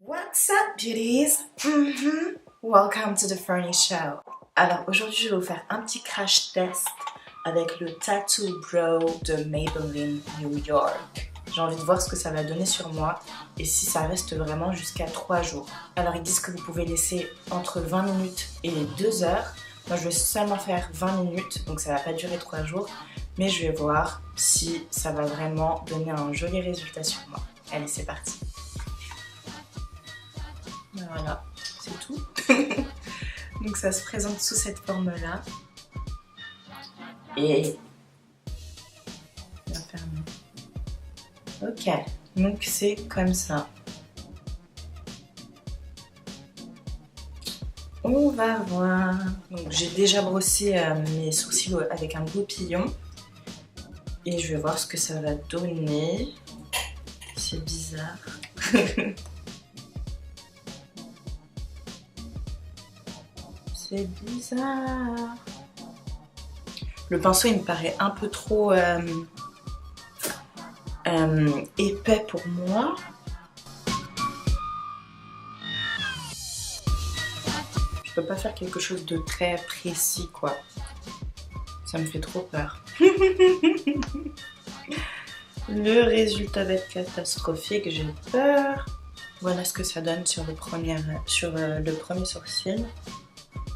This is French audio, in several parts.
What's up, beauties? Welcome to the Fernie Show. Alors aujourd'hui, je vais vous faire un petit crash test avec le Tattoo Brow de Maybelline New York. J'ai envie de voir ce que ça va donner sur moi et si ça reste vraiment jusqu'à 3 jours. Alors ils disent que vous pouvez laisser entre 20 minutes et 2 heures. Moi je vais seulement faire 20 minutes, donc ça va pas durer 3 jours. Mais je vais voir si ça va vraiment donner un joli résultat sur moi. Allez, c'est parti. Voilà, c'est tout. Donc ça se présente sous cette forme-là. Et... bien fermé. Ok, donc c'est comme ça. On va voir. Donc j'ai déjà brossé mes sourcils avec un goupillon. Et je vais voir ce que ça va donner. C'est bizarre. C'est bizarre. Le pinceau il me paraît un peu trop épais pour moi. Je peux pas faire quelque chose de très précis quoi. Ça me fait trop peur. Le résultat va être catastrophique, j'ai peur. Voilà ce que ça donne sur le premier sourcil.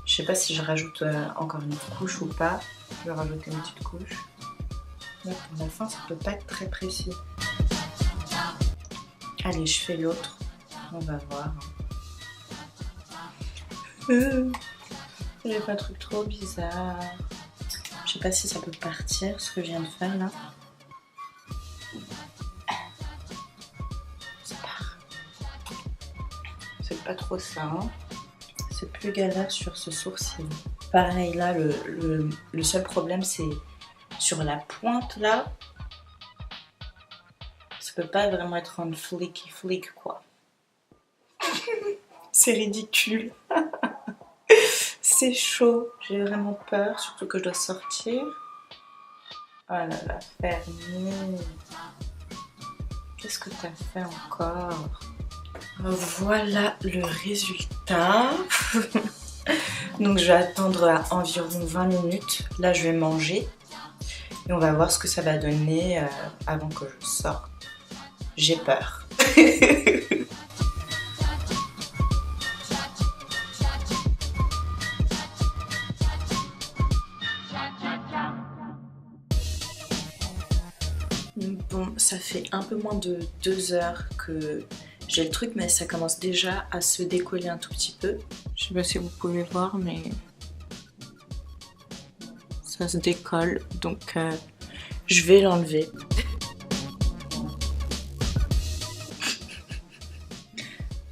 Je sais pas si je rajoute encore une couche ou pas. Je vais rajouter une petite couche. Là, pour la fin, ça peut pas être très précis. Allez, je fais l'autre. On va voir. J'ai fait un truc trop bizarre. Je sais pas si ça peut partir, ce que je viens de faire là. Ça part. C'est pas trop ça, hein. C'est plus galère sur ce sourcil. Pareil là, le seul problème c'est sur la pointe là. Ça peut pas vraiment être en flick quoi. C'est ridicule. C'est chaud, j'ai vraiment peur, surtout que je dois sortir. Oh là là, Fernie. Qu'est-ce que t'as fait encore? Voilà le résultat. Donc je vais attendre à environ 20 minutes. Là je vais manger. Et on va voir ce que ça va donner avant que je sorte. J'ai peur. Bon, ça fait un peu moins de 2 heures que j'ai le truc, mais ça commence déjà à se décoller un tout petit peu. Je sais pas si vous pouvez voir, mais ça se décolle, donc je vais l'enlever.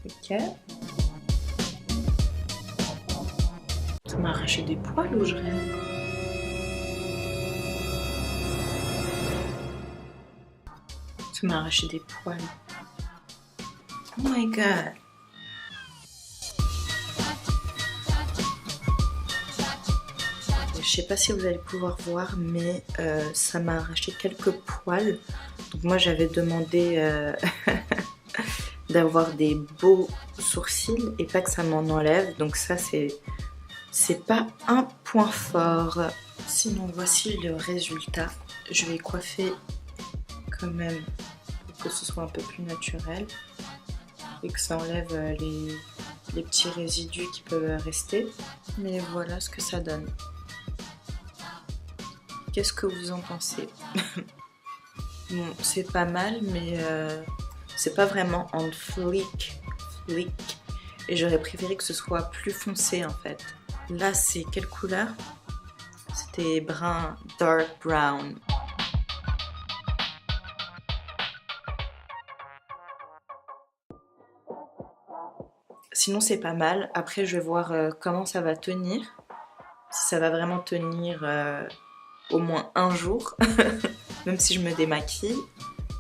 Ok. Ça m'a arraché des poils ou je rêve? Ça m'a arraché des poils. Oh my god. Je sais pas si vous allez pouvoir voir, mais ça m'a arraché quelques poils. Donc moi j'avais demandé d'avoir des beaux sourcils et pas que ça m'en enlève. Donc ça c'est pas un point fort. Sinon voici le résultat. Je vais coiffer quand même pour que ce soit un peu plus naturel et que ça enlève les petits résidus qui peuvent rester. Mais voilà ce que ça donne. Qu'est-ce que vous en pensez? Bon, c'est pas mal, mais c'est pas vraiment en flick. Et j'aurais préféré que ce soit plus foncé en fait. Là, c'est quelle couleur? C'était brun, dark brown. Sinon, c'est pas mal. Après, je vais voir comment ça va tenir. Si ça va vraiment tenir au moins un jour. Même si je me démaquille,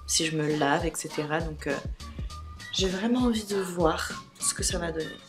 si je me lave, etc. Donc, j'ai vraiment envie de voir ce que ça va donner.